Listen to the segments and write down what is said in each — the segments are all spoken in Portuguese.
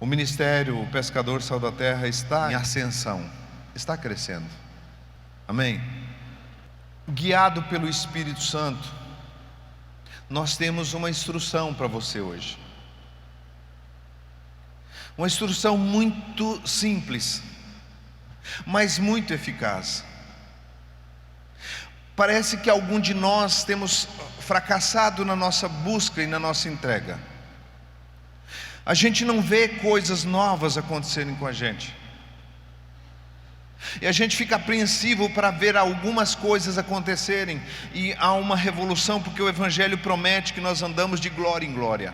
O ministério, o Pescador Sal da Terra está em ascensão, está crescendo. Amém? Guiado pelo Espírito Santo, nós temos uma instrução para você hoje. Uma instrução muito simples, mas muito eficaz. Parece que algum de nós temos fracassado na nossa busca e na nossa entrega. A gente não vê coisas novas acontecerem com a gente, e a gente fica apreensivo para ver algumas coisas acontecerem, e há uma revolução, porque o Evangelho promete que nós andamos de glória em glória.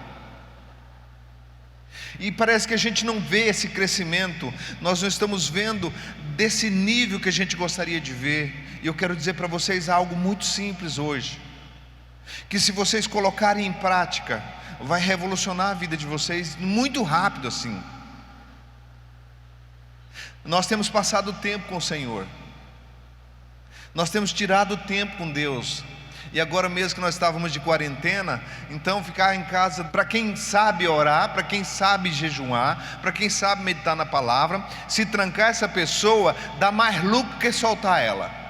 E parece que a gente não vê esse crescimento, nós não estamos vendo desse nível que a gente gostaria de ver. E eu quero dizer para vocês algo muito simples hoje, que se vocês colocarem em prática, vai revolucionar a vida de vocês muito rápido assim. Nós temos passado tempo com o Senhor, nós temos tirado tempo com Deus. E agora mesmo que nós estávamos de quarentena, então ficar em casa, para quem sabe orar, para quem sabe jejuar, para quem sabe meditar na palavra, se trancar essa pessoa, dá mais lucro que soltar ela.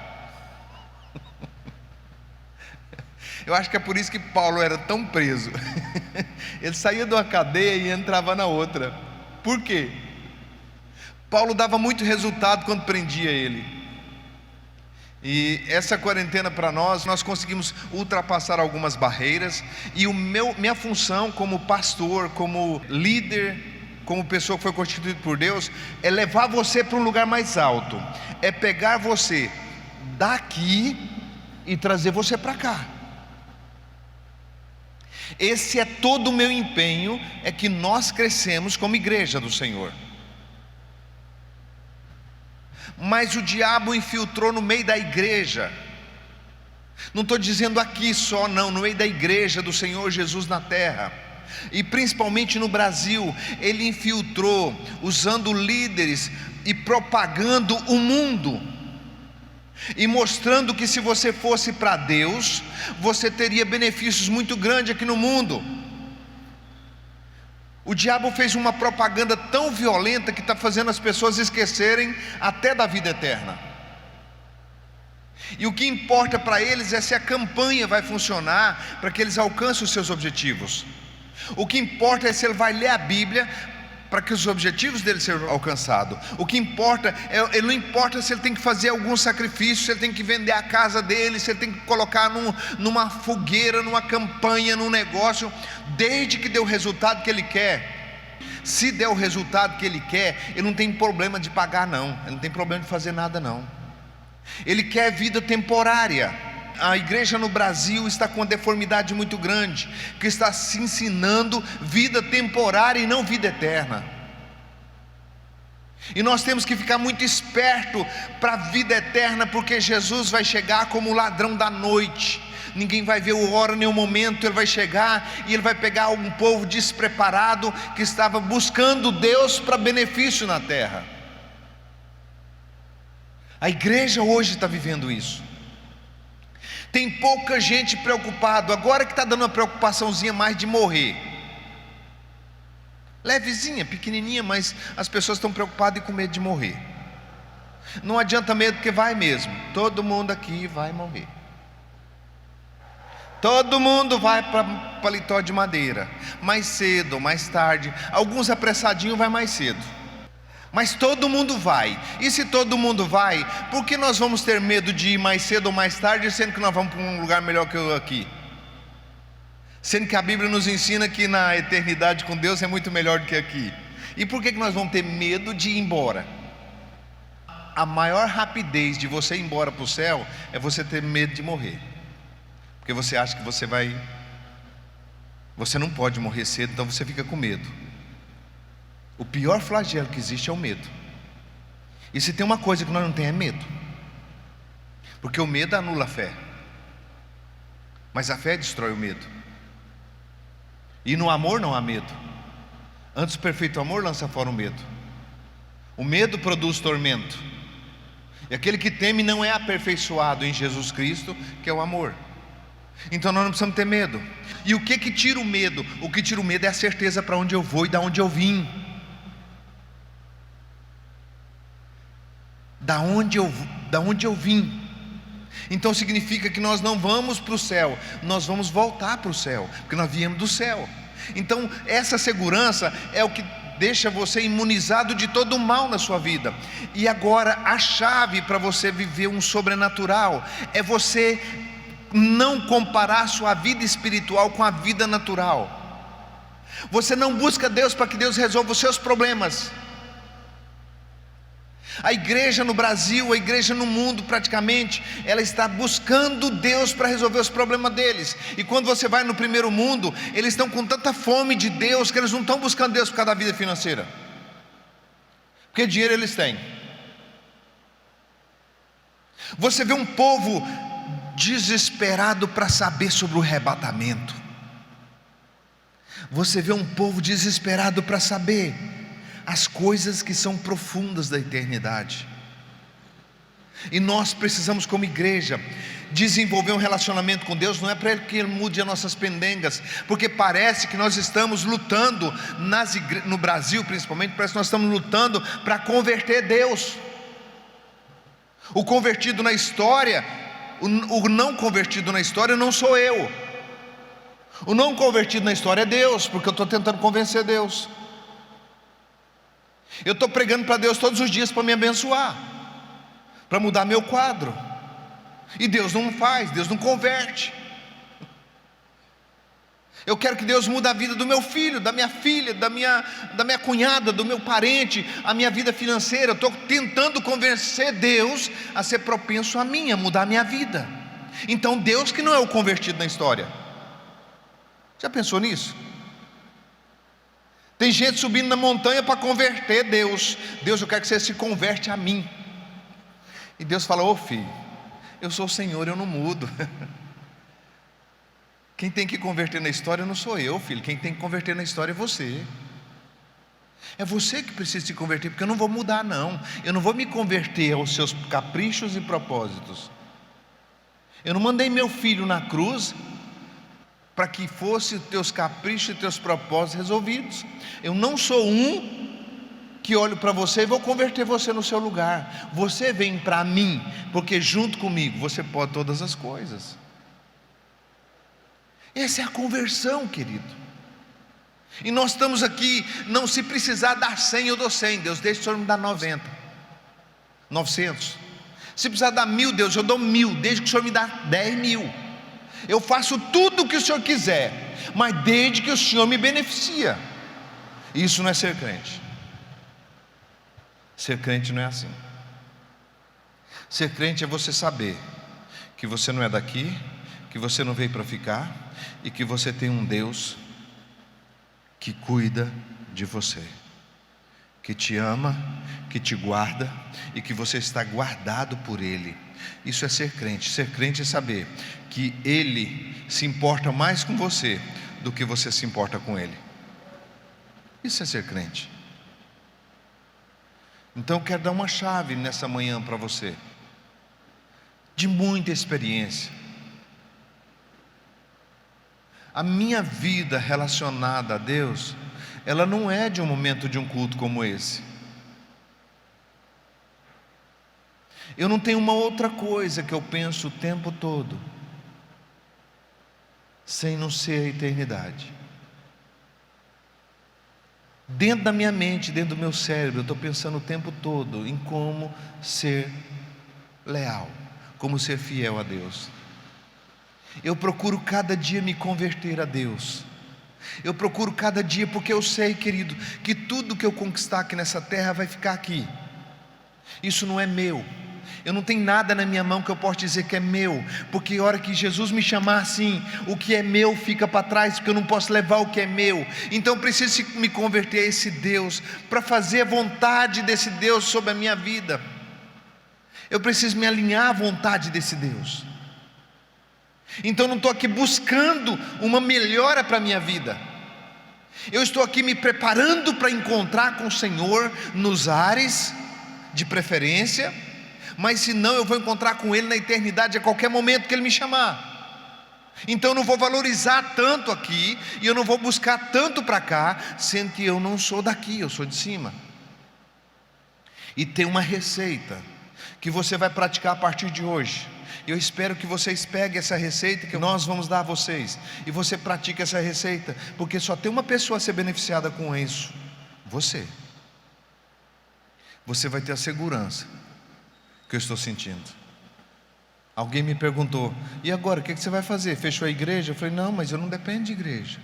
Eu acho que é por isso que Paulo era tão preso. Ele saía de uma cadeia e entrava na outra. Por quê? Paulo dava muito resultado quando prendia ele. E essa quarentena para nós conseguimos ultrapassar algumas barreiras. E minha função como pastor, como líder, como pessoa que foi constituída por Deus, é levar você para um lugar mais alto. É pegar você daqui e trazer você para cá. Esse é todo o meu empenho, é que nós crescemos como igreja do Senhor. Mas o diabo infiltrou no meio da igreja. Não estou dizendo aqui só não, no meio da igreja do Senhor Jesus na terra, e principalmente no Brasil. Ele infiltrou usando líderes e propagando o mundo, e mostrando que se você fosse para Deus, você teria benefícios muito grandes aqui no mundo. O diabo fez uma propaganda tão violenta que está fazendo as pessoas esquecerem até da vida eterna. E o que importa para eles é se a campanha vai funcionar para que eles alcancem os seus objetivos. O que importa é se ele vai ler a Bíblia para que os objetivos dele sejam alcançados. O que importa, ele não importa se ele tem que fazer algum sacrifício, se ele tem que vender a casa dele, se ele tem que colocar numa fogueira, numa campanha, num negócio, desde que dê o resultado que ele quer. Se der o resultado que ele quer, ele não tem problema de pagar não, ele não tem problema de fazer nada não. Ele quer vida temporária. A igreja no Brasil está com uma deformidade muito grande, que está se ensinando vida temporária e não vida eterna. E nós temos que ficar muito esperto para a vida eterna, porque Jesus vai chegar como o ladrão da noite. Ninguém vai ver a hora nem o momento. Ele vai chegar e ele vai pegar um povo despreparado que estava buscando Deus para benefício na terra. A igreja hoje está vivendo isso. Tem pouca gente preocupada. Agora que está dando uma preocupaçãozinha mais de morrer, levezinha, pequenininha, mas as pessoas estão preocupadas e com medo de morrer. Não adianta medo, porque vai mesmo. Todo mundo aqui vai morrer. Todo mundo vai para paletó de madeira, mais cedo ou mais tarde. Alguns apressadinhos vai mais cedo, mas todo mundo vai. E se todo mundo vai, por que nós vamos ter medo de ir mais cedo ou mais tarde, sendo que nós vamos para um lugar melhor que aqui? Sendo que a Bíblia nos ensina que na eternidade com Deus é muito melhor do que aqui. E por que nós vamos ter medo de ir embora? A maior rapidez de você ir embora para o céu é você ter medo de morrer, porque você acha que você não pode morrer cedo, então você fica com medo. O pior flagelo que existe é o medo. E se tem uma coisa que nós não temos é medo, porque o medo anula a fé, mas a fé destrói o medo. E no amor não há medo. Antes o perfeito amor lança fora o medo. O medo produz tormento, e aquele que teme não é aperfeiçoado em Jesus Cristo, que é o amor. Então nós não precisamos ter medo. E o que tira o medo? O que tira o medo é a certeza para onde eu vou e de onde eu vim. da onde eu vim. Então significa que nós não vamos para o céu, nós vamos voltar para o céu, porque nós viemos do céu. Então essa segurança é o que deixa você imunizado de todo o mal na sua vida. E agora a chave para você viver um sobrenatural é você não comparar sua vida espiritual com a vida natural. Você não busca Deus para que Deus resolva os seus problemas. A igreja no Brasil, a igreja no mundo praticamente, ela está buscando Deus para resolver os problemas deles. E quando você vai no primeiro mundo, eles estão com tanta fome de Deus que eles não estão buscando Deus por causa da vida financeira, porque dinheiro eles têm. Você vê um povo desesperado para saber sobre o arrebatamento. Você vê um povo desesperado para saber as coisas que são profundas da eternidade. E nós precisamos, como igreja, desenvolver um relacionamento com Deus. Não é para que Ele mude as nossas pendengas, porque parece que nós estamos lutando no Brasil principalmente, parece que nós estamos lutando para converter Deus. O convertido na história, o não convertido na história não sou eu. O não convertido na história é Deus, porque eu estou tentando convencer Deus. Eu estou pregando para Deus todos os dias para me abençoar, para mudar meu quadro, e Deus não faz, Deus não converte. Eu quero que Deus mude a vida do meu filho, da minha filha, da minha cunhada, do meu parente, a minha vida financeira. Eu estou tentando convencer Deus a ser propenso a mim, a mudar a minha vida. Então Deus que não é o convertido na história. Já pensou nisso? Tem gente subindo na montanha para converter Deus. Deus, eu quero que você se converte a mim. E Deus fala: ô filho, eu sou o Senhor, eu não mudo. Quem tem que converter na história não sou eu, filho. Quem tem que converter na história é você. É você que precisa se converter, porque eu não vou mudar não. Eu não vou me converter aos seus caprichos e propósitos. Eu não mandei meu filho na cruz para que fosse os teus caprichos e teus propósitos resolvidos. Eu não sou que olho para você e vou converter você no seu lugar. Você vem para mim, porque junto comigo você pode todas as coisas. Essa é a conversão, querido. E nós estamos aqui, não se precisar dar 100, eu dou 100. Deus, deixa o Senhor me dar 900. Se precisar dar 1000, Deus, eu dou 1000, desde que o Senhor me dá 10.000. Eu faço tudo o que o Senhor quiser, mas desde que o Senhor me beneficia. Isso não é ser crente. Ser crente não é assim. Ser crente é você saber que você não é daqui, que você não veio para ficar, e que você tem um Deus que cuida de você, que te ama, que te guarda, e que você está guardado por Ele. Isso é ser crente. Ser crente é saber que Ele se importa mais com você do que você se importa com Ele. Isso é ser crente. Então eu quero dar uma chave nessa manhã para você, de muita experiência. A minha vida relacionada a Deus, ela não é de um momento de um culto como esse. Eu não tenho uma outra coisa que eu penso o tempo todo, sem não ser a eternidade. Dentro da minha mente, dentro do meu cérebro, eu estou pensando o tempo todo em como ser leal, como ser fiel a Deus. Eu procuro cada dia me converter a Deus. Eu procuro cada dia, porque eu sei, querido, que tudo que eu conquistar aqui nessa terra vai ficar aqui. Isso não é meu. Eu não tenho nada na minha mão que eu possa dizer que é meu, porque a hora que Jesus me chamar assim, o que é meu fica para trás, porque eu não posso levar o que é meu. Então eu preciso me converter a esse Deus, para fazer a vontade desse Deus sobre a minha vida. Eu preciso me alinhar à vontade desse Deus. Então eu não estou aqui buscando uma melhora para a minha vida. Eu estou aqui me preparando para encontrar com o Senhor nos ares, de preferência, mas se não, eu vou encontrar com Ele na eternidade a qualquer momento que Ele me chamar. Então eu não vou valorizar tanto aqui, e eu não vou buscar tanto para cá, sendo que eu não sou daqui, eu sou de cima. E tem uma receita que você vai praticar a partir de hoje. Eu espero que vocês peguem essa receita que nós vamos dar a vocês, e você pratique essa receita, porque só tem uma pessoa a ser beneficiada com isso: você. Você vai ter a segurança que eu estou sentindo. Alguém me perguntou: e agora, o que você vai fazer? Fechou a igreja? Eu falei: não, mas eu não dependo de igreja.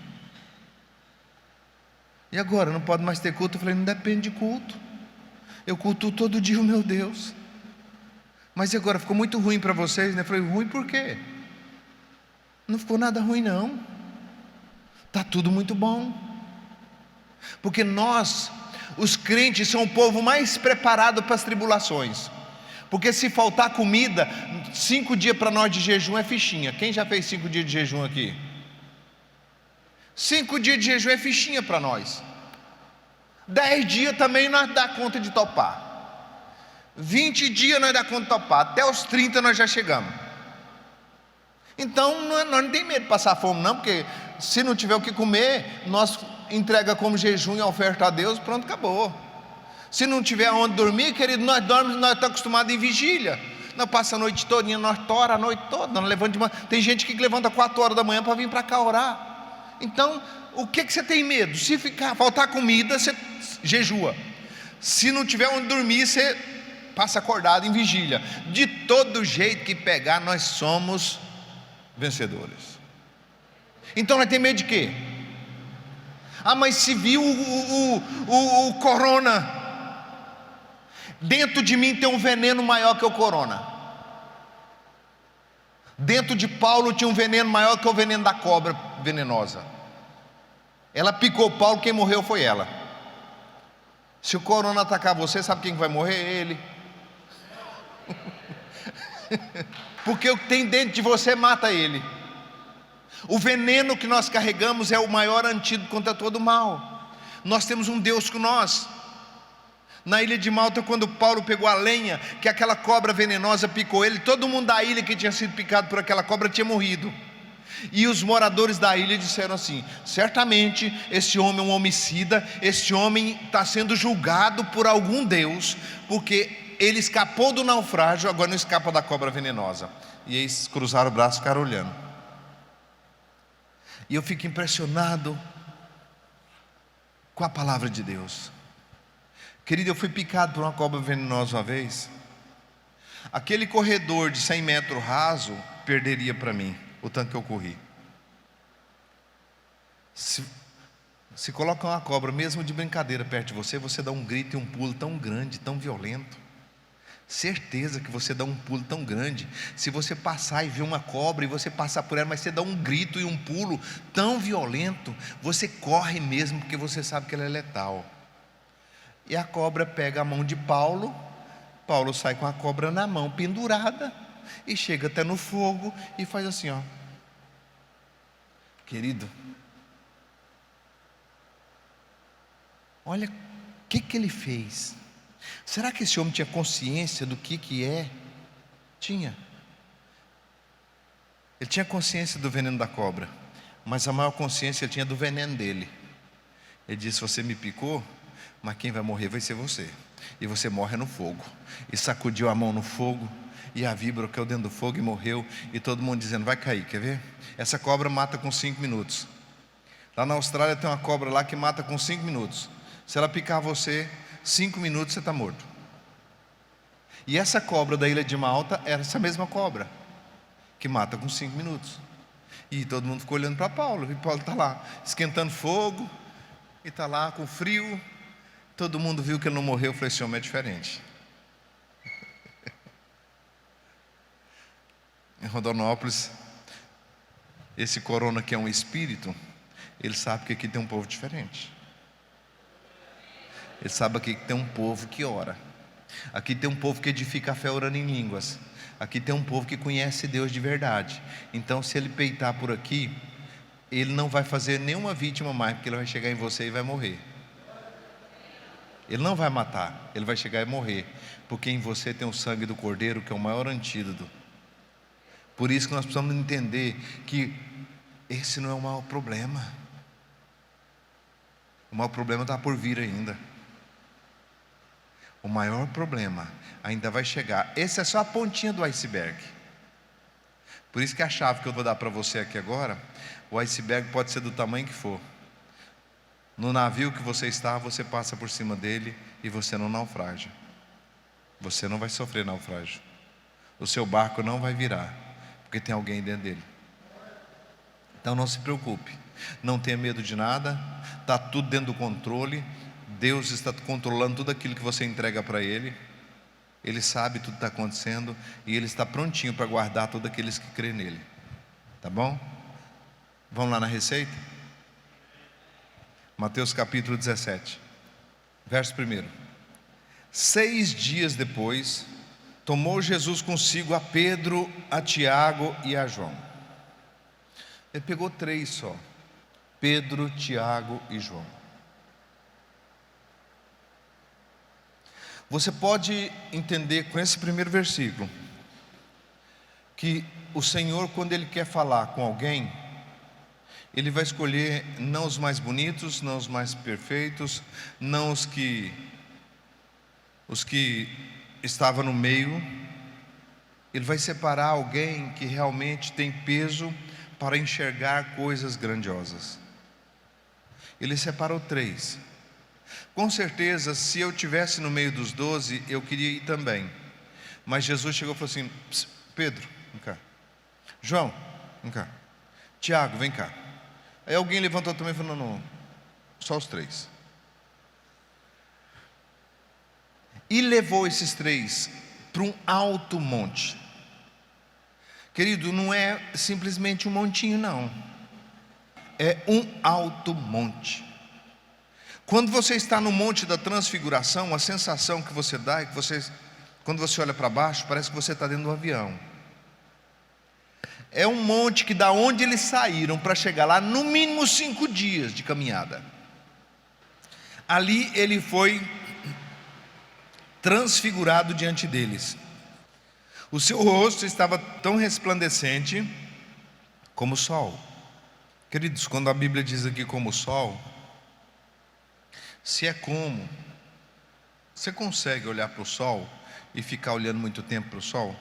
E agora, não pode mais ter culto? Eu falei: não depende de culto, eu cultuo todo dia o meu Deus. Mas e agora, ficou muito ruim para vocês, né? Eu falei: ruim por quê? Não ficou nada ruim não, está tudo muito bom. Porque nós, os crentes, somos o povo mais preparado para as tribulações. Porque se faltar comida, 5 dias para nós de jejum é fichinha. Quem já fez 5 dias de jejum aqui? 5 dias de jejum é fichinha para nós. 10 dias também nós dá conta de topar. 20 dias nós dá conta de topar. Até os 30 nós já chegamos. Então nós não tem medo de passar fome não, porque se não tiver o que comer, nós entrega como jejum e oferta a Deus, pronto, acabou. Se não tiver onde dormir, querido, nós dormimos, nós estamos acostumados em vigília. Nós passamos a noite toda, nós tora a noite toda, nós levantamos de manhã. Tem gente que levanta 4 horas da manhã para vir para cá orar. Então, o que você tem medo? Se faltar comida, você jejua. Se não tiver onde dormir, você passa acordado em vigília. De todo jeito que pegar, nós somos vencedores. Então nós temos medo de quê? Ah, mas se viu o corona, dentro de mim tem um veneno maior que o corona. Dentro de Paulo tinha um veneno maior que o veneno da cobra venenosa. Ela picou Paulo, quem morreu foi ela. Se o corona atacar você, sabe quem vai morrer? Ele. Porque o que tem dentro de você mata ele. O veneno que nós carregamos é o maior antídoto contra todo mal. Nós temos um Deus com nós. Na ilha de Malta, quando Paulo pegou a lenha, que aquela cobra venenosa picou ele, todo mundo da ilha que tinha sido picado por aquela cobra tinha morrido. E os moradores da ilha disseram assim: certamente esse homem é um homicida, esse homem está sendo julgado por algum Deus, porque ele escapou do naufrágio, agora não escapa da cobra venenosa. E eles cruzaram o braço e ficaram olhando. E eu fico impressionado com a palavra de Deus. Querido, eu fui picado por uma cobra venenosa uma vez. Aquele corredor de 100 metros raso perderia para mim o tanto que eu corri. Se coloca uma cobra, mesmo de brincadeira, perto de você, você dá um grito e um pulo tão grande, tão violento. Certeza que você dá um pulo tão grande. Se você passar e ver uma cobra e você passar por ela, mas você dá um grito e um pulo tão violento, você corre mesmo, porque você sabe que ela é letal. E a cobra pega a mão de Paulo. Paulo sai com a cobra na mão, pendurada, e chega até no fogo e faz assim, ó. Querido, olha o que ele fez. Será que esse homem tinha consciência do que é? Tinha. Ele tinha consciência do veneno da cobra, mas a maior consciência ele tinha do veneno dele. Ele disse: você me picou, mas quem vai morrer vai ser você. E você morre no fogo. E sacudiu a mão no fogo, e a víbora caiu dentro do fogo e morreu. E todo mundo dizendo: vai cair, quer ver? Essa cobra mata com 5 minutos. Lá na Austrália tem uma cobra lá que mata com 5 minutos. Se ela picar você, 5 minutos você está morto. E essa cobra da ilha de Malta era essa mesma cobra, que mata com 5 minutos. E todo mundo ficou olhando para Paulo. E Paulo está lá, esquentando fogo, e está lá com frio. Todo mundo viu que ele não morreu. Eu falei: esse homem é diferente. Em Rondonópolis, esse corona que é um espírito, ele sabe que aqui tem um povo diferente. Ele sabe aqui que tem um povo que ora. Aqui tem um povo que edifica a fé orando em línguas. Aqui tem um povo que conhece Deus de verdade. Então, se ele peitar por aqui, ele não vai fazer nenhuma vítima mais, porque ele vai chegar em você e vai morrer. Ele não vai matar, ele vai chegar e morrer, porque em você tem o sangue do Cordeiro, que é o maior antídoto. Por isso que nós precisamos entender que esse não é o maior problema. O maior problema está por vir ainda. o maior problema ainda vai chegar. Essa é só a pontinha do iceberg. Por isso que a chave que eu vou dar para você aqui agora, o iceberg pode ser do tamanho que for. No navio que você está, você passa por cima dele e você não naufraga. Você não vai sofrer naufrágio. O seu barco não vai virar, porque tem alguém dentro dele. Então não se preocupe, não tenha medo de nada, está tudo dentro do controle. Deus está controlando tudo aquilo que você entrega para Ele. Ele sabe tudo que está acontecendo e Ele está prontinho para guardar todos aqueles que crêem nele. Tá bom? Vamos lá na receita? Mateus capítulo 17, verso 1. 6 dias depois, tomou Jesus consigo a Pedro, a Tiago e a João. Ele pegou 3 só: Pedro, Tiago e João. Você pode entender com esse primeiro versículo que o Senhor, quando Ele quer falar com alguém, Ele vai escolher não os mais bonitos, não os mais perfeitos, não os que estavam no meio. Ele vai separar alguém que realmente tem peso para enxergar coisas grandiosas. Ele separou 3. Com certeza, se eu tivesse no meio dos 12, eu queria ir também. Mas Jesus chegou e falou assim: Pedro, vem cá. João, vem cá. Tiago, vem cá. Aí alguém levantou também e falou: não, só os 3. E levou esses 3 para um alto monte. Querido, não é simplesmente um montinho, não. É um alto monte. Quando você está no monte da transfiguração, a sensação que você dá é que quando você olha para baixo, parece que você está dentro do avião. É um monte que da onde eles saíram para chegar lá, no mínimo 5 dias de caminhada. Ali ele foi transfigurado diante deles. O seu rosto estava tão resplandecente como o sol. Queridos, quando a Bíblia diz aqui como o sol, se é como, você consegue olhar para o sol e ficar olhando muito tempo para o sol?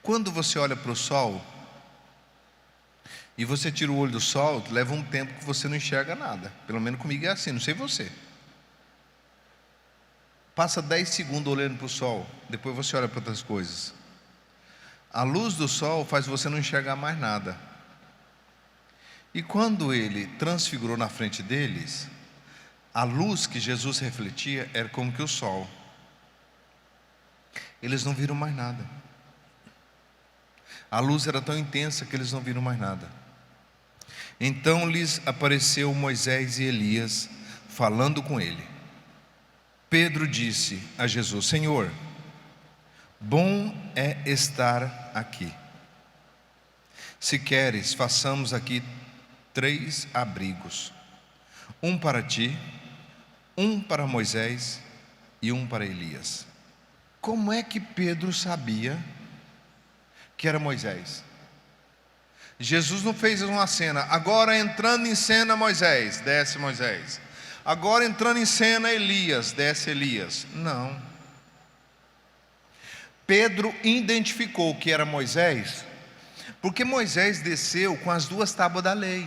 Quando você olha para o sol e você tira o olho do sol, leva um tempo que você não enxerga nada. Pelo menos comigo é assim, não sei você. Passa 10 segundos olhando para o sol, depois você olha para outras coisas. A luz do sol faz você não enxergar mais nada. E quando ele transfigurou na frente deles, a luz que Jesus refletia era como que o sol. Eles não viram mais nada. A luz era tão intensa que eles não viram mais nada. Então lhes apareceu Moisés e Elias falando com ele. Pedro disse a Jesus: Senhor, bom é estar aqui. Se queres, façamos aqui 3 abrigos: um para ti, um para Moisés e um para Elias. Como é que Pedro sabia que era Moisés? Jesus não fez uma cena: agora entrando em cena Moisés, desce Moisés. Agora entrando em cena Elias, desce Elias. Não. Pedro identificou que era Moisés, porque Moisés desceu com as 2 tábuas da lei.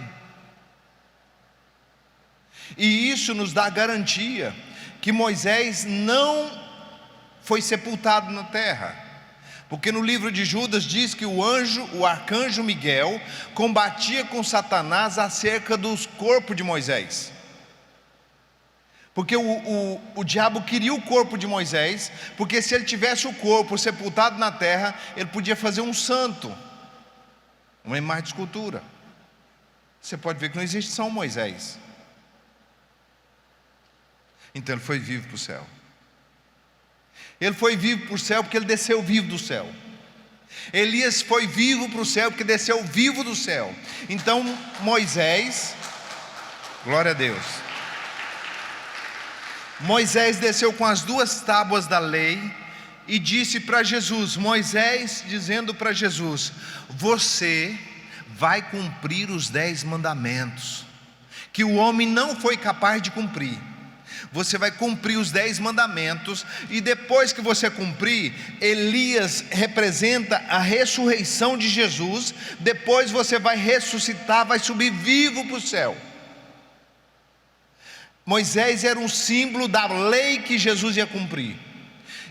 E isso nos dá garantia que Moisés não foi sepultado na terra. Porque no livro de Judas diz que o arcanjo Miguel, combatia com Satanás acerca dos corpos de Moisés. Porque o diabo queria o corpo de Moisés, porque se ele tivesse o corpo sepultado na terra, ele podia fazer um santo, uma imagem de escultura. Você pode ver que não existe São Moisés. Então ele foi vivo para o céu. Ele foi vivo para o céu porque ele desceu vivo do céu. Elias foi vivo para o céu porque desceu vivo do céu. Então Moisés, glória a Deus, Moisés desceu com as 2 tábuas da lei e disse para Jesus, Moisés dizendo para Jesus: você vai cumprir os 10 mandamentos, que o homem não foi capaz de cumprir. você vai cumprir os 10 mandamentos, e depois que você cumprir, Elias representa a ressurreição de Jesus, depois você vai ressuscitar, vai subir vivo para o céu. Moisés era um símbolo da lei que Jesus ia cumprir,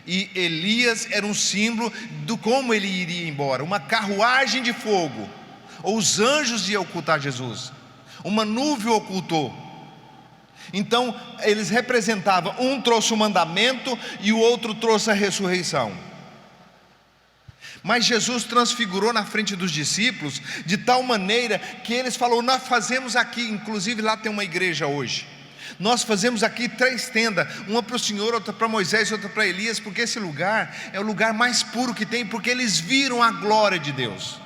e Elias era um símbolo do como ele iria embora, uma carruagem de fogo, ou os anjos iam ocultar Jesus, uma nuvem ocultou. Então eles representavam, um trouxe o mandamento e o outro trouxe a ressurreição. Mas Jesus transfigurou na frente dos discípulos de tal maneira que eles falaram: nós fazemos aqui, inclusive lá tem uma igreja hoje, nós fazemos aqui 3 tendas, uma para o Senhor, outra para Moisés, outra para Elias, porque esse lugar é o lugar mais puro que tem, porque eles viram a glória de Deus,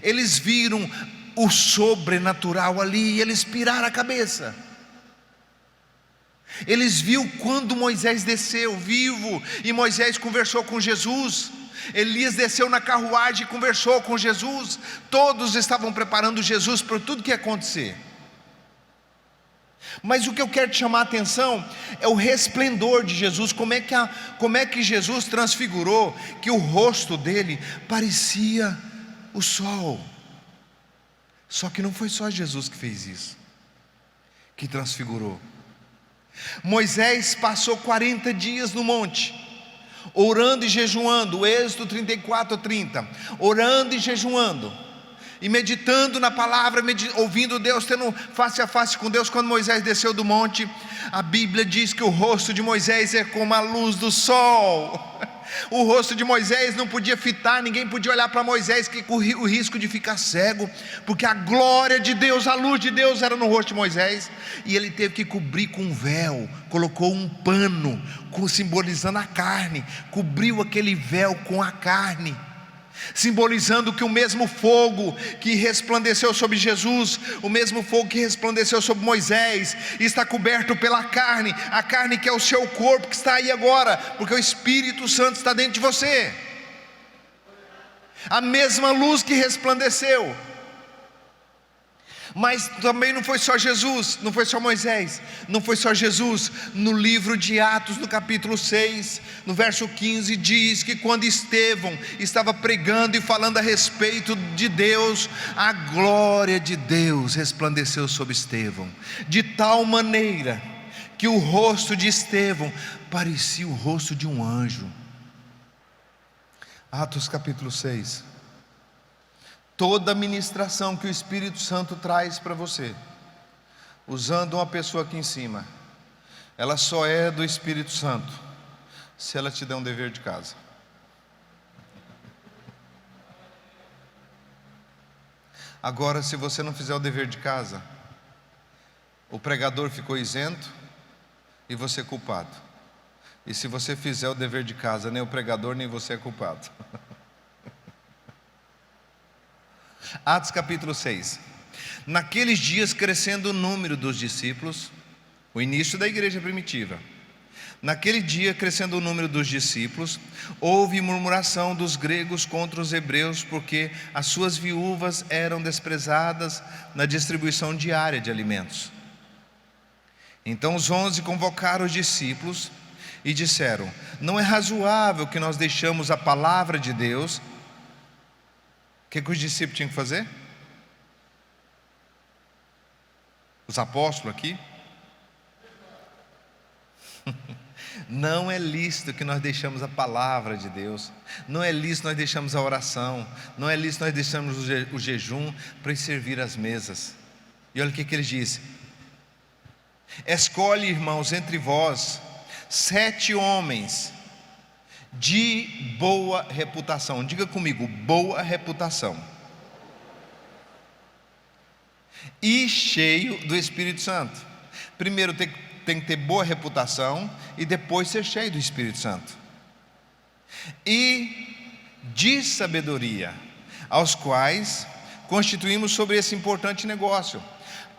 eles viram o sobrenatural ali, e eles piraram a cabeça. Eles viram quando Moisés desceu vivo, e Moisés conversou com Jesus, Elias desceu na carruagem e conversou com Jesus, todos estavam preparando Jesus para tudo que ia acontecer. Mas o que eu quero te chamar a atenção é o resplendor de Jesus, como é que Jesus transfigurou, que o rosto dele parecia o sol. Só que não foi só Jesus que fez isso, que transfigurou. Moisés passou 40 dias no monte, orando e jejuando, Êxodo 34:30, orando e jejuando, e meditando na palavra, ouvindo Deus, tendo face a face com Deus. Quando Moisés desceu do monte, a Bíblia diz que o rosto de Moisés é como a luz do sol. O rosto de Moisés não podia fitar, ninguém podia olhar para Moisés, que corria o risco de ficar cego, porque a glória de Deus, a luz de Deus era no rosto de Moisés, e ele teve que cobrir com um véu, colocou um pano, simbolizando a carne, cobriu aquele véu com a carne, simbolizando que o mesmo fogo que resplandeceu sobre Jesus, o mesmo fogo que resplandeceu sobre Moisés, está coberto pela carne, a carne que é o seu corpo, que está aí agora, porque o Espírito Santo está dentro de você, a mesma luz que resplandeceu. Mas também não foi só Jesus, não foi só Moisés, não foi só Jesus. No livro de Atos, no capítulo 6, no verso 15, diz que quando Estevão estava pregando e falando a respeito de Deus, a glória de Deus resplandeceu sobre Estevão, de tal maneira que o rosto de Estevão parecia o rosto de um anjo. Atos capítulo 6. Toda a ministração que o Espírito Santo traz para você, usando uma pessoa aqui em cima, ela só é do Espírito Santo se ela te der um dever de casa. Agora, se você não fizer o dever de casa, o pregador ficou isento e você é culpado. E se você fizer o dever de casa, nem o pregador nem você é culpado. Atos capítulo 6. Naqueles dias, crescendo o número dos discípulos, o início da igreja primitiva, naquele dia, crescendo o número dos discípulos, houve murmuração dos gregos contra os hebreus, porque as suas viúvas eram desprezadas na distribuição diária de alimentos. Então os 11 convocaram os discípulos e disseram: não é razoável que nós deixamos a palavra de Deus. O que os discípulos tinham que fazer? Os apóstolos aqui? Não é lícito que nós deixamos a palavra de Deus, não é lícito nós deixamos a oração, não é lícito nós deixamos o jejum para servir as mesas. E olha o que ele disse: escolhe, irmãos, entre vós 7 homens de boa reputação. Diga comigo: boa reputação. E cheio do Espírito Santo. Primeiro tem que ter boa reputação e depois ser cheio do Espírito Santo. E de sabedoria, aos quais constituímos sobre esse importante negócio.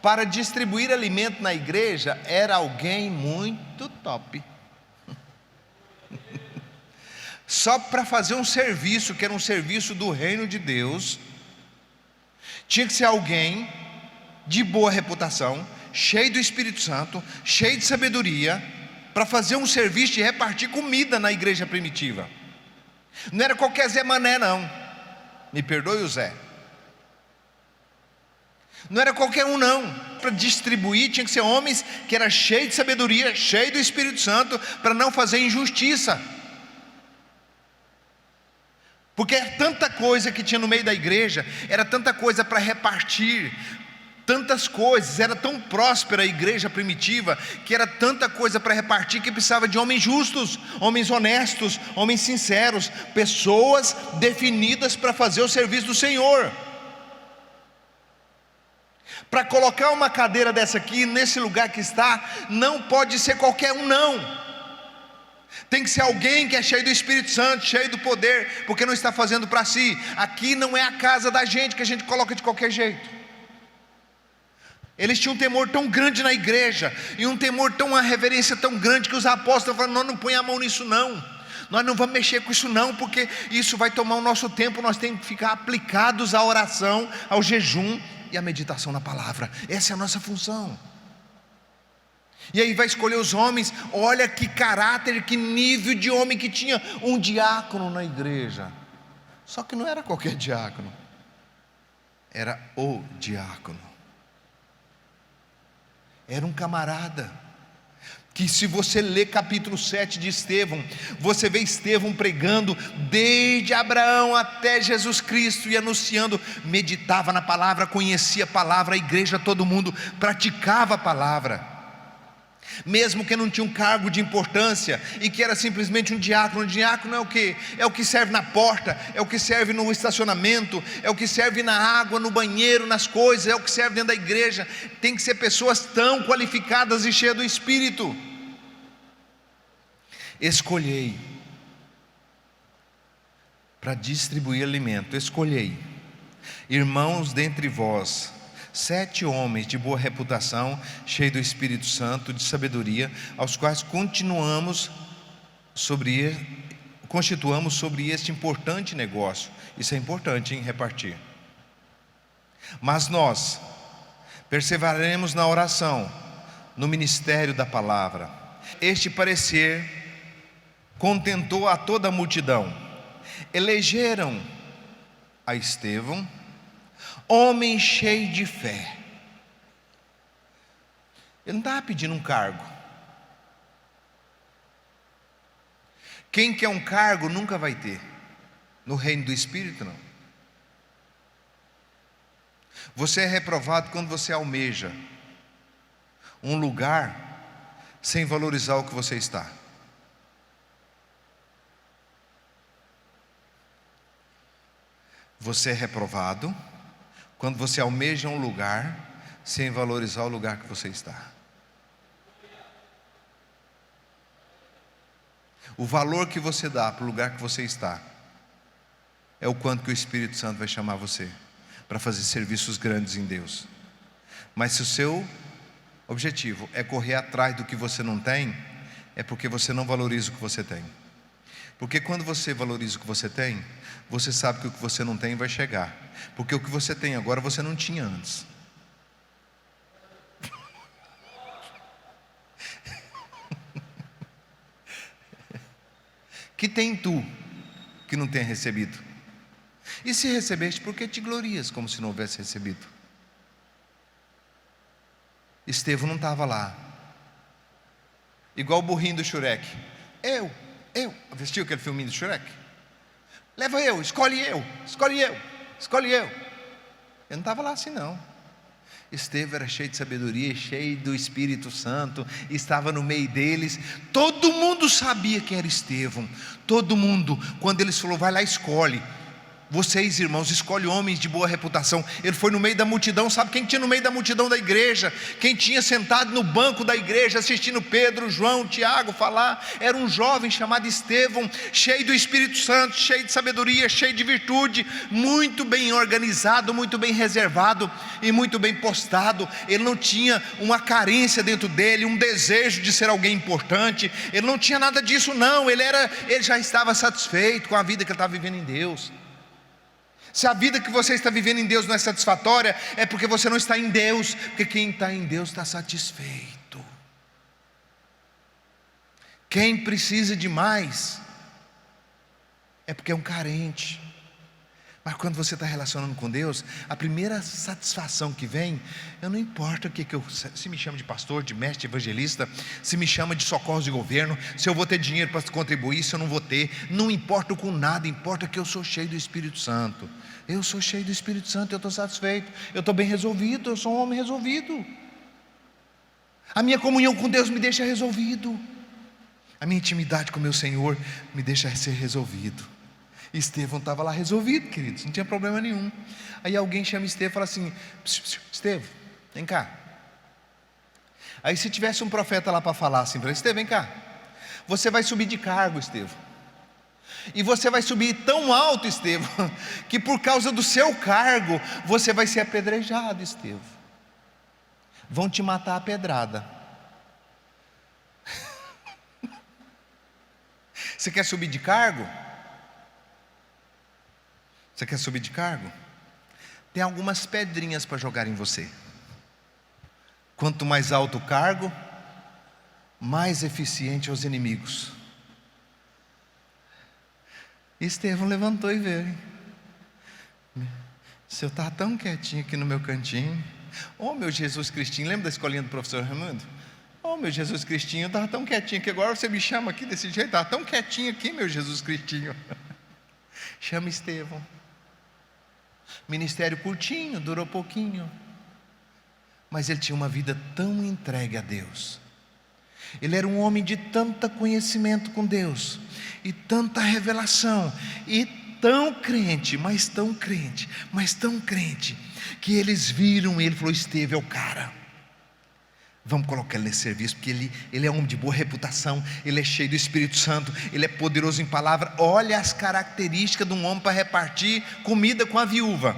Para distribuir alimento na igreja era alguém muito top. Só para fazer um serviço, que era um serviço do reino de Deus, tinha que ser alguém de boa reputação, cheio do Espírito Santo, cheio de sabedoria, para fazer um serviço de repartir comida na igreja primitiva. Não era qualquer Zé Mané não, me perdoe o Zé. Não era qualquer um não, para distribuir tinha que ser homens que eram cheios de sabedoria, cheios do Espírito Santo, para não fazer injustiça. Porque é tanta coisa que tinha no meio da igreja, era tanta coisa para repartir, tantas coisas, era tão próspera a igreja primitiva, que era tanta coisa para repartir, que precisava de homens justos, homens honestos, homens sinceros, pessoas definidas para fazer o serviço do Senhor. Para colocar uma cadeira dessa aqui, nesse lugar que está, não pode ser qualquer um não, tem que ser alguém que é cheio do Espírito Santo, cheio do poder, porque não está fazendo para si. Aqui não é a casa da gente, que a gente coloca de qualquer jeito. Eles tinham um temor tão grande na igreja, e um temor tão, uma reverência tão grande, que os apóstolos falaram: nós não põe a mão nisso não, nós não vamos mexer com isso não, porque isso vai tomar o nosso tempo. Nós temos que ficar aplicados à oração, ao jejum e à meditação na palavra. Essa é a nossa função. E aí vai escolher os homens. Olha que caráter, que nível de homem que tinha. Um diácono na igreja, só que não era qualquer diácono, era o diácono. Era um camarada, que se você ler capítulo 7 de Estevão, você vê Estevão pregando desde Abraão até Jesus Cristo, e anunciando, meditava na palavra, conhecia a palavra, a igreja, todo mundo praticava a palavra, mesmo que não tinha um cargo de importância, e que era simplesmente um diácono. Um diácono é o que? É o que serve na porta, é o que serve no estacionamento, é o que serve na água, no banheiro, nas coisas, é o que serve dentro da igreja. Tem que ser pessoas tão qualificadas e cheias do Espírito. Escolhei para distribuir alimento, escolhei, irmãos, dentre vós, 7 homens de boa reputação, cheios do Espírito Santo, de sabedoria, aos quais constituamos sobre este importante negócio. Isso é importante, em repartir. Mas nós perseveraremos na oração, no ministério da palavra. Este parecer contentou a toda a multidão. Elegeram a Estevão, homem cheio de fé. Ele não estava pedindo um cargo. Quem quer um cargo nunca vai ter. No reino do Espírito não. Você é reprovado quando você almeja um lugar sem valorizar o que você está. Você é reprovado quando você almeja um lugar sem valorizar o lugar que você está. O valor que você dá para o lugar que você está é o quanto que o Espírito Santo vai chamar você para fazer serviços grandes em Deus. Mas se o seu objetivo é correr atrás do que você não tem, é porque você não valoriza o que você tem. Porque quando você valoriza o que você tem, você sabe que o que você não tem vai chegar. Porque o que você tem agora você não tinha antes. Que tem tu que não tenha recebido? E se recebeste, por que te glorias como se não houvesse recebido? Estevão não estava lá, igual o burrinho do Shrek. Eu, assistiu aquele filminho do Shrek? Leva eu, escolhe eu. Ele não estava lá assim não. Estevão era cheio de sabedoria, cheio do Espírito Santo, estava no meio deles. Todo mundo sabia quem era Estevão. Todo mundo, quando eles falaram, vai lá, escolhe. Vocês, irmãos, escolhem homens de boa reputação. Ele foi no meio da multidão. Sabe quem tinha no meio da multidão da igreja? Quem tinha sentado no banco da igreja, assistindo Pedro, João, Tiago falar? Era um jovem chamado Estevão, cheio do Espírito Santo, cheio de sabedoria, cheio de virtude, muito bem organizado, muito bem reservado e muito bem postado. Ele não tinha uma carência dentro dele, um desejo de ser alguém importante. Ele não tinha nada disso não. Ele já estava satisfeito com a vida que ele estava vivendo em Deus. Se a vida que você está vivendo em Deus não é satisfatória, é porque você não está em Deus, porque quem está em Deus está satisfeito. Quem precisa de mais é porque é um carente. Mas quando você está relacionando com Deus, a primeira satisfação que vem, eu não importa o que eu, se me chama de pastor, de mestre, de evangelista, se me chama de socorro de governo, se eu vou ter dinheiro para contribuir, se eu não vou ter, não importa com nada, importa que eu sou cheio do Espírito Santo. Eu sou cheio do Espírito Santo, eu estou satisfeito, eu estou bem resolvido, eu sou um homem resolvido. A minha comunhão com Deus me deixa resolvido. A minha intimidade com o meu Senhor me deixa ser resolvido. Estevão estava lá resolvido, queridos, não tinha problema nenhum. Aí alguém chama Estevão e fala assim: Estevão, vem cá. Aí se tivesse um profeta lá para falar assim para ele: Estevão, vem cá, você vai subir de cargo, Estevão. E você vai subir tão alto, Estevão, que por causa do seu cargo, você vai ser apedrejado, Estevão. Vão te matar a pedrada. Você quer subir de cargo? Você quer subir de cargo? Tem algumas pedrinhas para jogar em você. Quanto mais alto o cargo, mais eficiente aos inimigos. Estevão levantou e veio. Se eu estava tão quietinho aqui no meu cantinho, meu Jesus Cristinho, lembra da escolinha do professor Raimundo? Meu Jesus Cristinho, eu estava tão quietinho que agora você me chama aqui desse jeito, estava tão quietinho aqui, meu Jesus Cristinho. Chama Estevão. Ministério curtinho, durou pouquinho, mas ele tinha uma vida tão entregue a Deus. Ele era um homem de tanto conhecimento com Deus, e tanta revelação, e tão crente, mas tão crente, mas tão crente, que eles viram ele, falou: Estevão é o cara, vamos colocar ele nesse serviço, porque ele é um homem de boa reputação, ele é cheio do Espírito Santo, ele é poderoso em palavra. Olha as características de um homem para repartir comida com a viúva.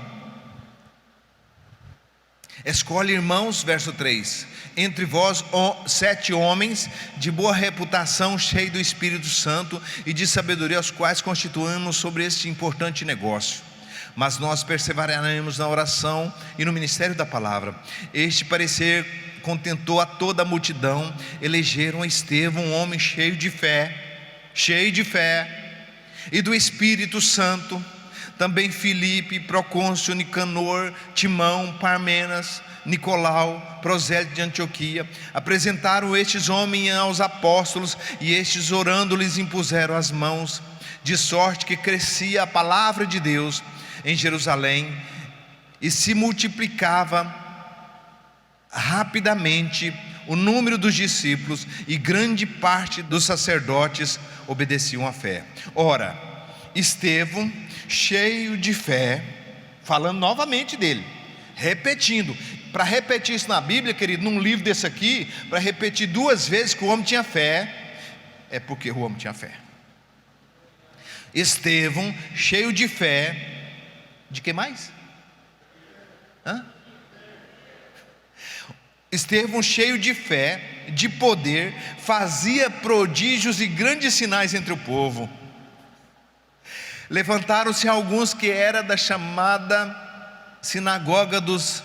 Escolhe, irmãos, verso 3, entre vós 7 homens de boa reputação, cheios do Espírito Santo e de sabedoria, os quais constituímos sobre este importante negócio. Mas nós perseveraremos na oração e no ministério da palavra. Este parecer contentou a toda a multidão. Elegeram Estevão, um homem cheio de fé, e do Espírito Santo. Também Filipe, Procôncio, Nicanor, Timão, Parmenas, Nicolau, prosélito de Antioquia. Apresentaram estes homens aos apóstolos, e estes, orando, lhes impuseram as mãos, de sorte que crescia a palavra de Deus em Jerusalém, e se multiplicava rapidamente o número dos discípulos, e grande parte dos sacerdotes obedeciam à fé. Ora, Estevão, cheio de fé, falando novamente dele, repetindo. Para repetir isso na Bíblia, querido, num livro desse aqui, para repetir 2 vezes que o homem tinha fé, é porque o homem tinha fé. Estevão, cheio de fé, de que mais? Estevão, cheio de fé, de poder, fazia prodígios e grandes sinais entre o povo. Levantaram-se alguns que era da chamada sinagoga dos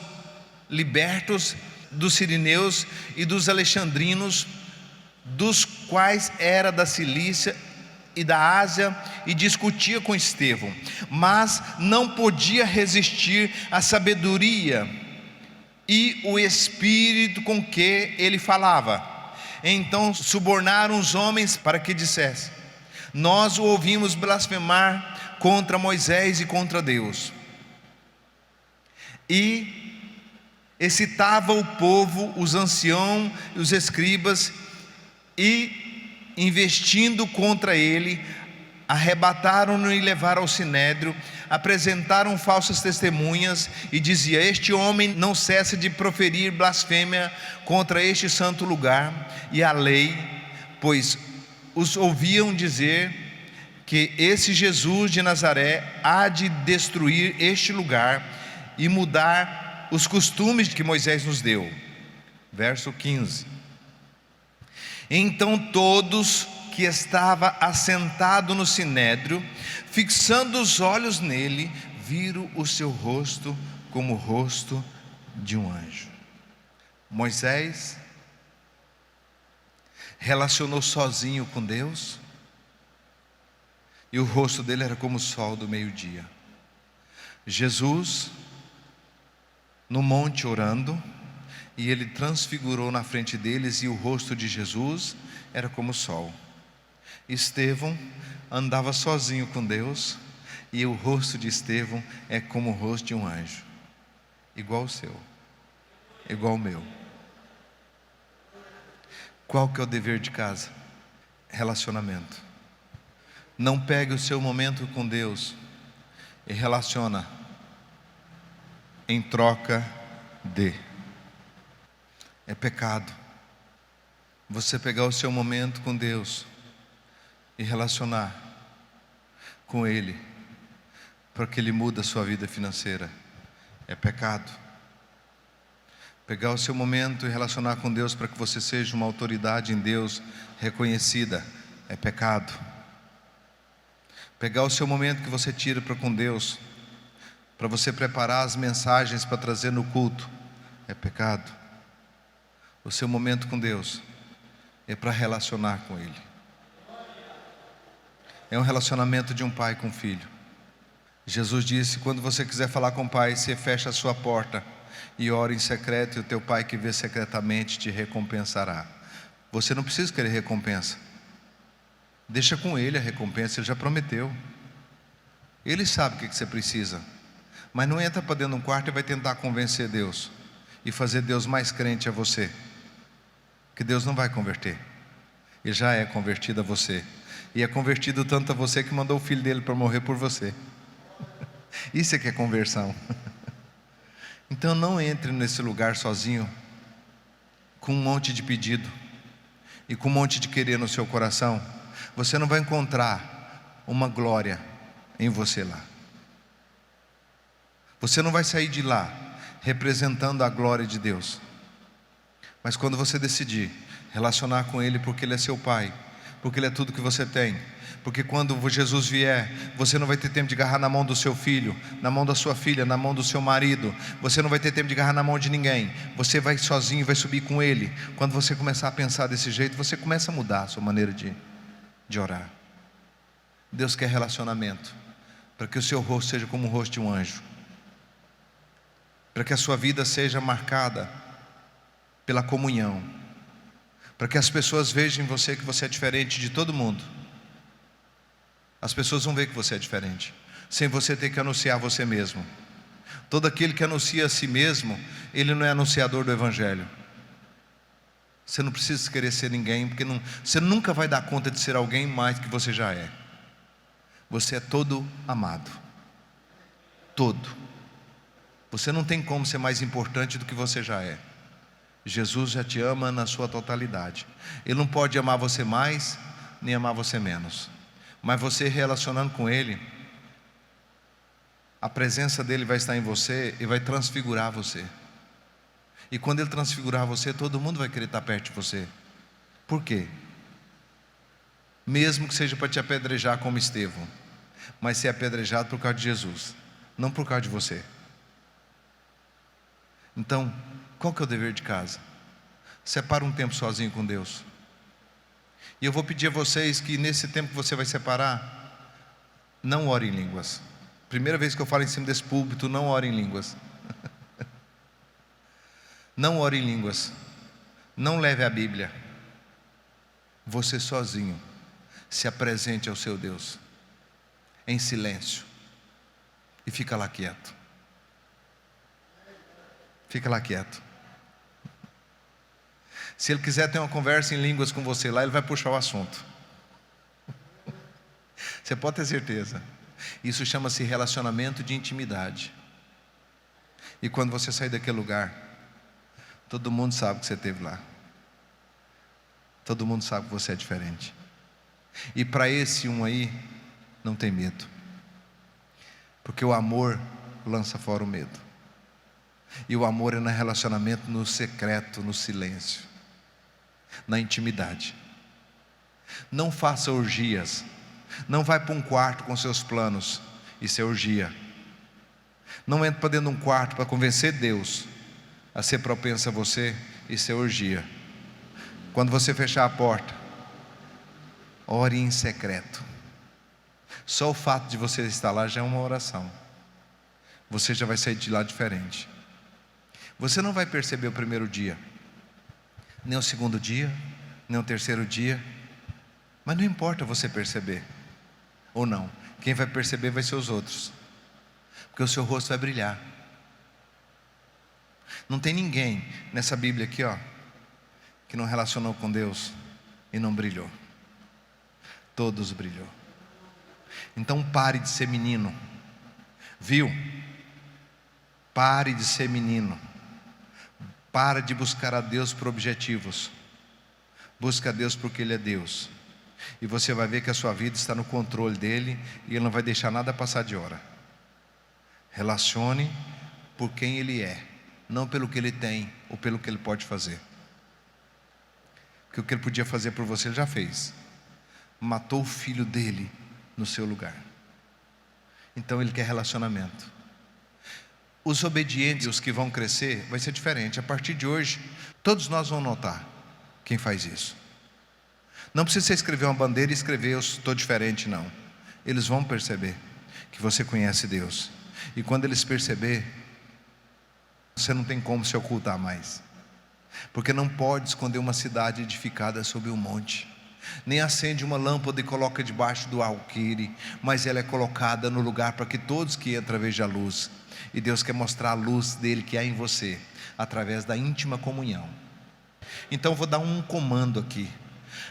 libertos, dos sirineus e dos alexandrinos, dos quais era da Cilícia e da Ásia, e discutia com Estevão, mas não podia resistir à sabedoria e o espírito com que ele falava. Então subornaram os homens para que dissesse: nós o ouvimos blasfemar contra Moisés e contra Deus. E excitava o povo, os anciãos e os escribas, e investindo contra ele, arrebataram-no e levaram ao sinédrio. Apresentaram falsas testemunhas e dizia: este homem não cessa de proferir blasfêmia contra este santo lugar e a lei, pois os ouviam dizer que esse Jesus de Nazaré há de destruir este lugar e mudar os costumes que Moisés nos deu. Verso 15. Então todos que estava assentado no sinédrio, fixando os olhos nele, viram o seu rosto como o rosto de um anjo. Moisés relacionou sozinho com Deus, e o rosto dele era como o sol do meio-dia. Jesus, no monte orando, e ele transfigurou na frente deles, e o rosto de Jesus era como o sol. Estevão andava sozinho com Deus, e o rosto de Estevão é como o rosto de um anjo, igual o seu, igual o meu. Qual que é o dever de casa? Relacionamento. Não pegue o seu momento com Deus e relaciona em troca de. É pecado você pegar o seu momento com Deus e relacionar com Ele para que Ele mude a sua vida financeira. É pecado. Pegar o seu momento e relacionar com Deus para que você seja uma autoridade em Deus reconhecida. É pecado. Pegar o seu momento que você tira para com Deus, para você preparar as mensagens para trazer no culto. É pecado. O seu momento com Deus é para relacionar com Ele. É um relacionamento de um pai com um filho. Jesus disse: quando você quiser falar com o pai, você fecha a sua porta e ora em secreto, e o teu pai que vê secretamente te recompensará. Você não precisa querer recompensa. Deixa com Ele a recompensa, Ele já prometeu. Ele sabe o que você precisa. Mas não entra para dentro de um quarto e vai tentar convencer Deus e fazer Deus mais crente a você, que Deus não vai converter. Ele já é convertido a você, e é convertido tanto a você que mandou o filho dele para morrer por você. Isso é que é conversão. Então não entre nesse lugar sozinho, com um monte de pedido e com um monte de querer no seu coração. Você não vai encontrar uma glória em você lá. Você não vai sair de lá representando a glória de Deus. Mas quando você decidir relacionar com Ele, porque Ele é seu Pai, porque Ele é tudo que você tem, porque quando Jesus vier, você não vai ter tempo de agarrar na mão do seu filho, na mão da sua filha, na mão do seu marido. Você não vai ter tempo de agarrar na mão de ninguém. Você vai sozinho, vai subir com Ele. Quando você começar a pensar desse jeito, você começa a mudar a sua maneira de orar. Deus quer relacionamento, para que o seu rosto seja como o rosto de um anjo, para que a sua vida seja marcada pela comunhão, para que as pessoas vejam em você que você é diferente de todo mundo. As pessoas vão ver que você é diferente, sem você ter que anunciar você mesmo. Todo aquele que anuncia a si mesmo, ele não é anunciador do Evangelho. Você não precisa querer ser ninguém, porque você nunca vai dar conta de ser alguém mais que você já é. Você é todo amado. Todo. Você não tem como ser mais importante do que você já é. Jesus já te ama na sua totalidade. Ele não pode amar você mais, nem amar você menos. Mas você relacionando com Ele, a presença dEle vai estar em você e vai transfigurar você. E quando Ele transfigurar você, todo mundo vai querer estar perto de você. Por quê? Mesmo que seja para te apedrejar como Estevão, mas ser apedrejado por causa de Jesus, não por causa de você. Então, qual que é o dever de casa? Separa um tempo sozinho com Deus. E eu vou pedir a vocês que nesse tempo que você vai separar, não ore em línguas. Primeira vez que eu falo em cima desse púlpito, não ore em línguas. Não ore em línguas. Não leve a Bíblia. Você sozinho se apresente ao seu Deus, em silêncio, e fica lá quieto. Fica lá quieto. Se Ele quiser ter uma conversa em línguas com você lá, Ele vai puxar o assunto. Você pode ter certeza. Isso chama-se relacionamento de intimidade. E quando você sair daquele lugar, todo mundo sabe que você esteve lá. Todo mundo sabe que você é diferente. E para esse um aí, não tem medo. Porque o amor lança fora o medo. E o amor é no relacionamento, no secreto, no silêncio, na intimidade. Não faça orgias. Não vai para um quarto com seus planos. Isso é orgia. Não entre para dentro de um quarto para convencer Deus a ser propenso a você. Isso é orgia. Quando você fechar a porta, ore em secreto. Só o fato de você estar lá já é uma oração. Você já vai sair de lá diferente. Você não vai perceber o primeiro dia, nem o segundo dia, nem o terceiro dia. Mas não importa você perceber ou não. Quem vai perceber vai ser os outros, porque o seu rosto vai brilhar. Não tem ninguém nessa Bíblia aqui, que não relacionou com Deus e não brilhou. Todos brilhou. Então pare de ser menino. Viu? Pare de ser menino. Para de buscar a Deus por objetivos. Busca a Deus porque Ele é Deus. E você vai ver que a sua vida está no controle dEle, e Ele não vai deixar nada passar de hora. Relacione por quem Ele é, não pelo que Ele tem ou pelo que Ele pode fazer. Porque o que Ele podia fazer por você Ele já fez. Matou o filho dEle no seu lugar. Então Ele quer relacionamento. Os obedientes, os que vão crescer, vai ser diferente. A partir de hoje, todos nós vamos notar quem faz isso. Não precisa você escrever uma bandeira e escrever eu estou diferente, não. Eles vão perceber que você conhece Deus. E quando eles perceber, você não tem como se ocultar mais. Porque não pode esconder uma cidade edificada sobre um monte. Nem acende uma lâmpada e coloca debaixo do alqueire, mas ela é colocada no lugar para que todos que entram vejam a luz. E Deus quer mostrar a luz dele que há em você, através da íntima comunhão. Então vou dar um comando aqui: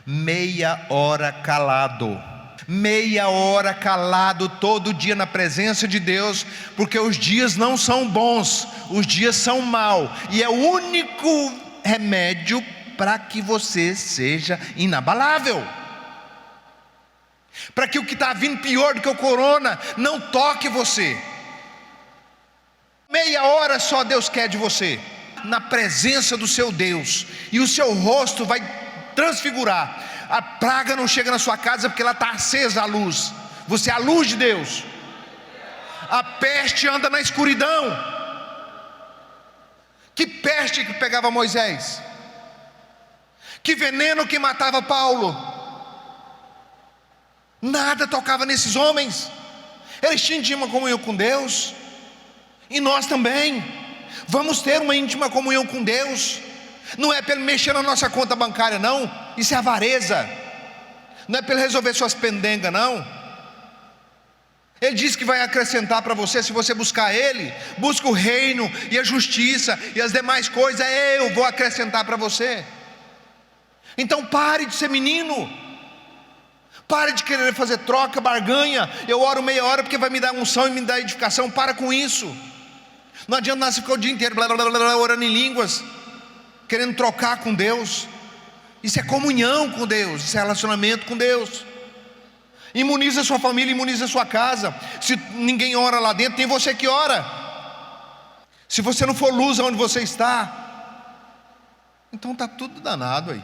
meia hora calado. Meia hora calado todo dia na presença de Deus, porque os dias não são bons, os dias são maus, e é o único remédio para que você seja inabalável, para que o que está vindo pior do que o corona não toque você. Meia hora só Deus quer de você, na presença do seu Deus, e o seu rosto vai transfigurar. A praga não chega na sua casa porque ela está acesa a luz. Você é a luz de Deus. A peste anda na escuridão. Que peste que pegava Moisés? Que veneno que matava Paulo? Nada tocava nesses homens. Eles tinham íntima comunhão com Deus. E nós também vamos ter uma íntima comunhão com Deus. Não é para Ele mexer na nossa conta bancária, não. Isso é avareza. Não é para Ele resolver suas pendengas, não. Ele diz que vai acrescentar para você, se você buscar Ele. Busca o reino e a justiça e as demais coisas, eu vou acrescentar para você. Então pare de ser menino. Pare de querer fazer troca, barganha. Eu oro meia hora porque vai me dar unção e me dar edificação. Para com isso. Não adianta nós ficar o dia inteiro blá, blá, blá, blá, orando em línguas, querendo trocar com Deus. Isso é comunhão com Deus, isso é relacionamento com Deus. Imuniza a sua família, imuniza a sua casa. Se ninguém ora lá dentro, tem você que ora. Se você não for luz onde você está, então está tudo danado aí.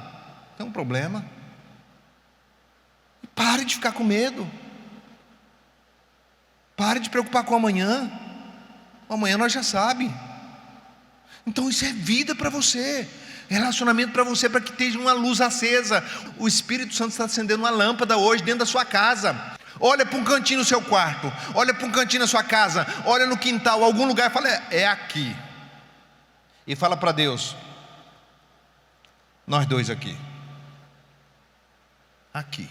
Tem um problema. Pare de ficar com medo. Pare de preocupar com o amanhã. Amanhã nós já sabemos. Então isso é vida para você, relacionamento para você, para que tenha uma luz acesa. O Espírito Santo está acendendo uma lâmpada hoje dentro da sua casa. Olha para um cantinho no seu quarto, olha para um cantinho na sua casa, olha no quintal, algum lugar, fala, é aqui. E fala para Deus: nós dois aqui. Aqui.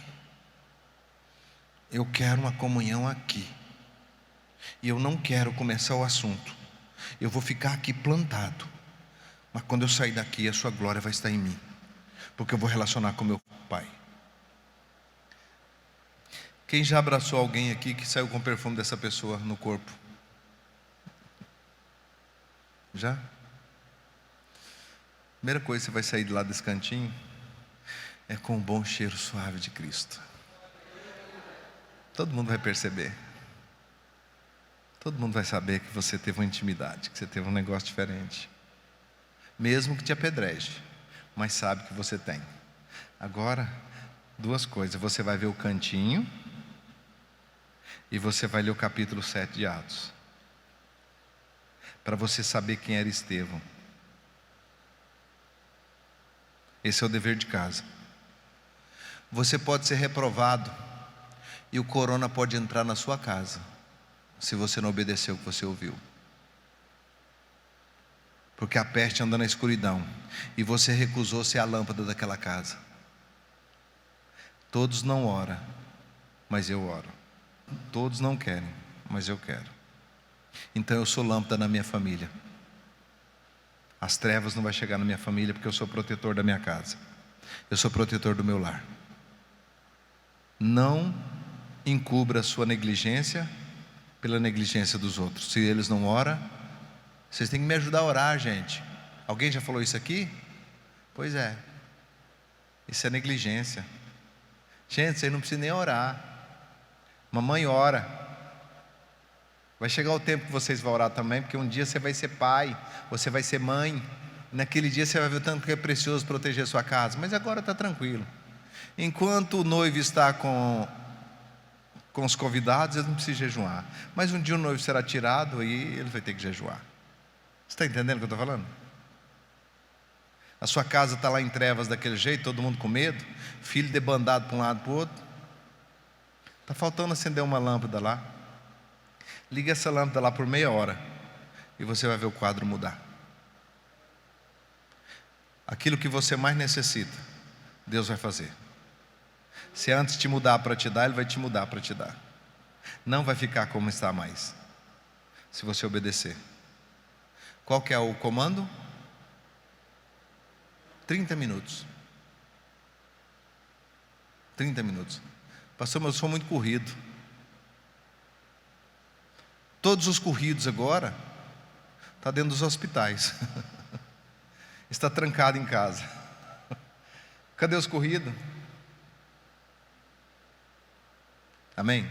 Eu quero uma comunhão aqui. E eu não quero começar o assunto. Eu vou ficar aqui plantado. Mas quando eu sair daqui, a sua glória vai estar em mim. Porque eu vou relacionar com meu Pai. Quem já abraçou alguém aqui que saiu com o perfume dessa pessoa no corpo? Já? Primeira coisa que você vai sair de lá desse cantinho é com o bom cheiro suave de Cristo. Todo mundo vai perceber. Todo mundo vai saber que você teve uma intimidade, que você teve um negócio diferente. Mesmo que te apedreje, mas sabe que você tem. Agora, duas coisas: você vai ver o cantinho e você vai ler o capítulo 7 de Atos. para você saber quem era Estevão. Esse é o dever de casa. Você pode ser reprovado e o corona pode entrar na sua casa, se você não obedeceu o que você ouviu. Porque a peste anda na escuridão e você recusou ser a lâmpada daquela casa. Todos não oram, mas eu oro. Todos não querem, mas eu quero. Então eu sou lâmpada na minha família. As trevas não vão chegar na minha família, porque eu sou protetor da minha casa. Eu sou protetor do meu lar. Não encubra a sua negligência pela negligência dos outros. Se eles não oram, vocês têm que me ajudar a orar, gente. Alguém já falou isso aqui? Pois é. Isso é negligência. Gente, vocês não precisam nem orar. Mamãe ora. Vai chegar o tempo que vocês vão orar também, porque um dia você vai ser pai, você vai ser mãe. Naquele dia você vai ver o tanto que é precioso proteger a sua casa. Mas agora está tranquilo. Enquanto o noivo está com os convidados, ele não precisa jejuar. Mas um dia o noivo será tirado e ele vai ter que jejuar. Você está entendendo o que eu estou falando? A sua casa está lá em trevas daquele jeito, todo mundo com medo, filho debandado para um lado para o outro. Está faltando acender uma lâmpada lá. Liga essa lâmpada lá por meia hora e você vai ver o quadro mudar. Aquilo que você mais necessita, Deus vai fazer. Se antes te mudar para te dar, Ele vai te mudar para te dar. Não vai ficar como está mais, se você obedecer. Qual que é o comando? 30 minutos. 30 minutos. Pastor, mas eu sou muito corrido. Todos os corridos agora está dentro dos hospitais. Está trancado em casa. Cadê os corridos? Amém?